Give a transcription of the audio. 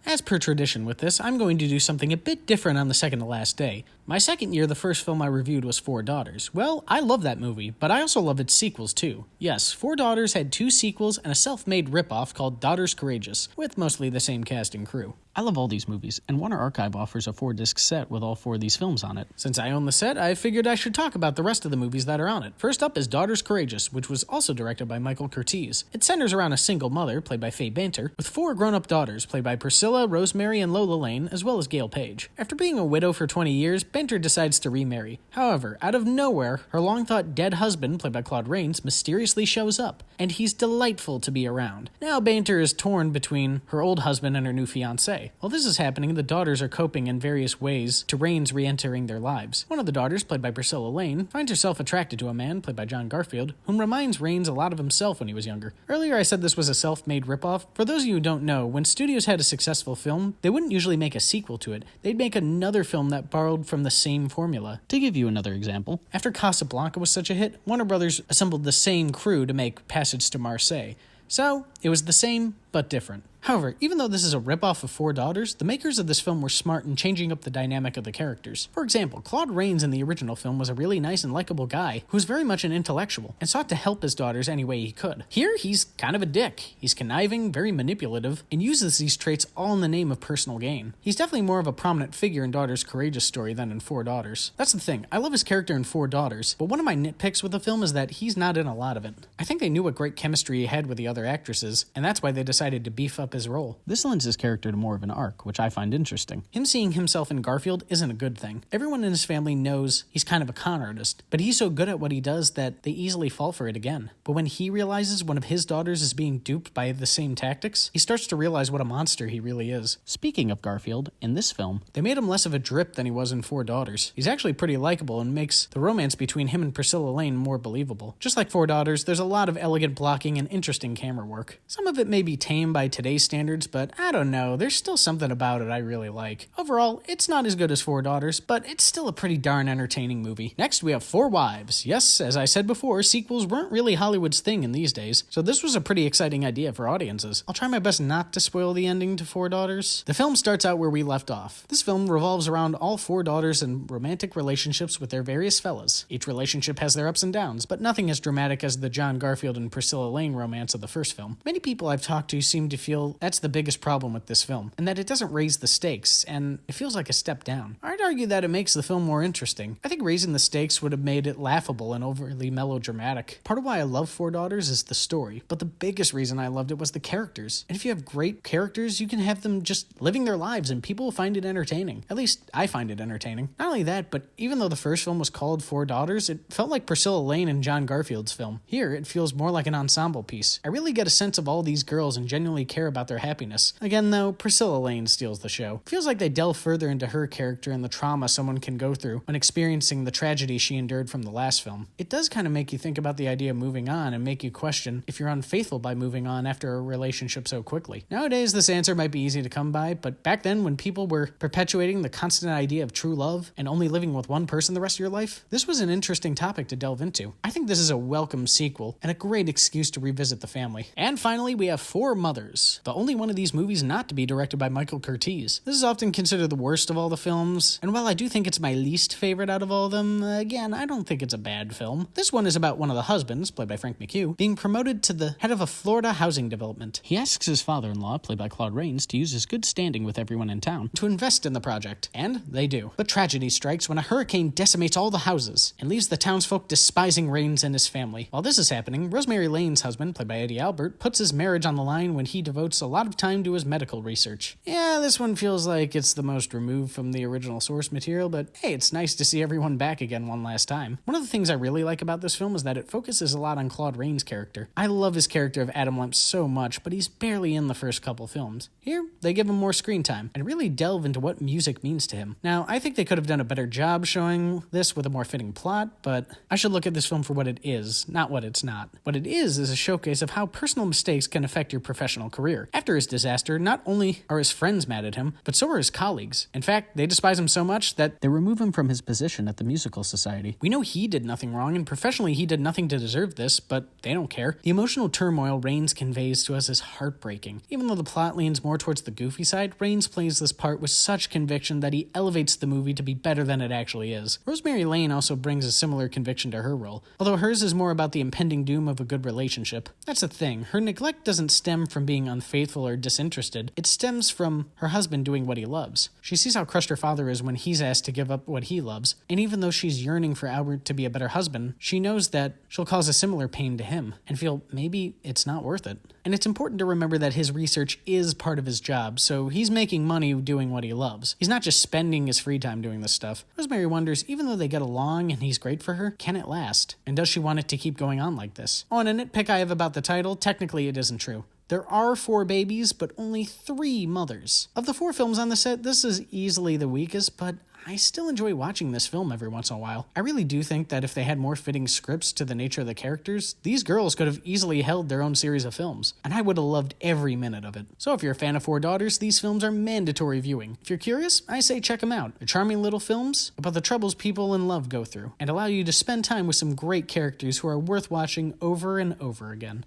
As per tradition with this, I'm going to do something a bit different on the second to last day. My second year, the first film I reviewed was Four Daughters. Well, I love that movie, but I also love its sequels too. Yes, Four Daughters had 2 sequels and a self-made ripoff called Daughters Courageous, with mostly the same cast and crew. I love all these movies, and Warner Archive offers a 4-disc set with all 4 of these films on it. Since I own the set, I figured I should talk about the rest of the movies that are on it. First up is Daughters Courageous, which was also directed by Michael Curtiz. It centers around a single mother, played by Faye Banter, with 4 grown-up daughters, played by Priscilla, Rosemary, and Lola Lane, as well as Gail Page. After being a widow for 20 years, Banter decides to remarry. However, out of nowhere, her long-thought dead husband, played by Claude Rains, mysteriously shows up, and he's delightful to be around. Now Banter is torn between her old husband and her new fiancé. While this is happening, the daughters are coping in various ways to Rains re-entering their lives. One of the daughters, played by Priscilla Lane, finds herself attracted to a man, played by John Garfield, whom reminds Rains a lot of himself when he was younger. Earlier I said this was a self-made ripoff. For those of you who don't know, when studios had a successful film, they wouldn't usually make a sequel to it. They'd make another film that borrowed from the same formula. To give you another example, after Casablanca was such a hit, Warner Brothers assembled the same crew to make Passage to Marseille. So, it was the same, but different. However, even though this is a ripoff of Four Daughters, the makers of this film were smart in changing up the dynamic of the characters. For example, Claude Rains in the original film was a really nice and likable guy who was very much an intellectual and sought to help his daughters any way he could. Here, he's kind of a dick. He's conniving, very manipulative, and uses these traits all in the name of personal gain. He's definitely more of a prominent figure in Daughters Courageous story than in Four Daughters. That's the thing, I love his character in Four Daughters, but one of my nitpicks with the film is that he's not in a lot of it. I think they knew what great chemistry he had with the other actresses, and that's why they decided to beef up his role. This lends his character to more of an arc, which I find interesting. Him seeing himself in Garfield isn't a good thing. Everyone in his family knows he's kind of a con artist, but he's so good at what he does that they easily fall for it again. But when he realizes one of his daughters is being duped by the same tactics, he starts to realize what a monster he really is. Speaking of Garfield, in this film, they made him less of a drip than he was in Four Daughters. He's actually pretty likable and makes the romance between him and Priscilla Lane more believable. Just like Four Daughters, there's a lot of elegant blocking and interesting camera work. Some of it may be tame by today's standards, but I don't know, there's still something about it I really like. Overall, it's not as good as Four Daughters, but it's still a pretty darn entertaining movie. Next, we have Four Wives. Yes, as I said before, sequels weren't really Hollywood's thing in these days, so this was a pretty exciting idea for audiences. I'll try my best not to spoil the ending to Four Daughters. The film starts out where we left off. This film revolves around all 4 daughters and romantic relationships with their various fellas. Each relationship has their ups and downs, but nothing as dramatic as the John Garfield and Priscilla Lane romance of the first film. Many people I've talked to seem to feel that's the biggest problem with this film, and that it doesn't raise the stakes, and it feels like a step down. I'd argue that it makes the film more interesting. I think raising the stakes would have made it laughable and overly melodramatic. Part of why I love Four Daughters is the story, but the biggest reason I loved it was the characters. And if you have great characters, you can have them just living their lives, and people will find it entertaining. At least, I find it entertaining. Not only that, but even though the first film was called Four Daughters, it felt like Priscilla Lane and John Garfield's film. Here, it feels more like an ensemble piece. I really get a sense of all these girls and genuinely care about their happiness. Again, though, Priscilla Lane steals the show. It feels like they delve further into her character and the trauma someone can go through when experiencing the tragedy she endured from the last film. It does kind of make you think about the idea of moving on and make you question if you're unfaithful by moving on after a relationship so quickly. Nowadays, this answer might be easy to come by, but back then when people were perpetuating the constant idea of true love and only living with one person the rest of your life, this was an interesting topic to delve into. I think this is a welcome sequel and a great excuse to revisit the family. And finally, we have Four Mothers, the only one of these movies not to be directed by Michael Curtiz. This is often considered the worst of all the films, and while I do think it's my least favorite out of all of them, again, I don't think it's a bad film. This one is about one of the husbands, played by Frank McHugh, being promoted to the head of a Florida housing development. He asks his father-in-law, played by Claude Rains, to use his good standing with everyone in town to invest in the project, and they do. But tragedy strikes when a hurricane decimates all the houses and leaves the townsfolk despising Rains and his family. While this is happening, Rosemary Lane's husband, played by Eddie Albert, puts his marriage on the line when he devotes a lot of time to his medical research. Yeah, this one feels like it's the most removed from the original source material, but hey, it's nice to see everyone back again one last time. One of the things I really like about this film is that it focuses a lot on Claude Rains' character. I love his character of Adam Lemp so much, but he's barely in the first couple films. Here, they give him more screen time and really delve into what music means to him. Now, I think they could have done a better job showing this with a more fitting plot, but I should look at this film for what it is, not what it's not. What it is a showcase of how personal mistakes can affect your professional career. After his disaster, not only are his friends mad at him, but so are his colleagues. In fact, they despise him so much that they remove him from his position at the Musical Society. We know he did nothing wrong, and professionally he did nothing to deserve this, but they don't care. The emotional turmoil Raines conveys to us is heartbreaking. Even though the plot leans more towards the goofy side, Raines plays this part with such conviction that he elevates the movie to be better than it actually is. Rosemary Lane also brings a similar conviction to her role, although hers is more about the impending doom of a good relationship. That's the thing, her neglect doesn't stem from being unfaithful or disinterested, it stems from her husband doing what he loves. She sees how crushed her father is when he's asked to give up what he loves, and even though she's yearning for Albert to be a better husband, she knows that she'll cause a similar pain to him, and feel maybe it's not worth it. And it's important to remember that his research is part of his job, so he's making money doing what he loves. He's not just spending his free time doing this stuff. Rosemary wonders, even though they get along and he's great for her, can it last? And does she want it to keep going on like this? Oh, and a nitpick I have about the title, technically it isn't true. There are 4 babies, but only 3 mothers. Of the 4 films on the set, this is easily the weakest, but I still enjoy watching this film every once in a while. I really do think that if they had more fitting scripts to the nature of the characters, these girls could have easily held their own series of films, and I would have loved every minute of it. So if you're a fan of 4 Daughters, these films are mandatory viewing. If you're curious, I say check them out. They're charming little films about the troubles people in love go through, and allow you to spend time with some great characters who are worth watching over and over again.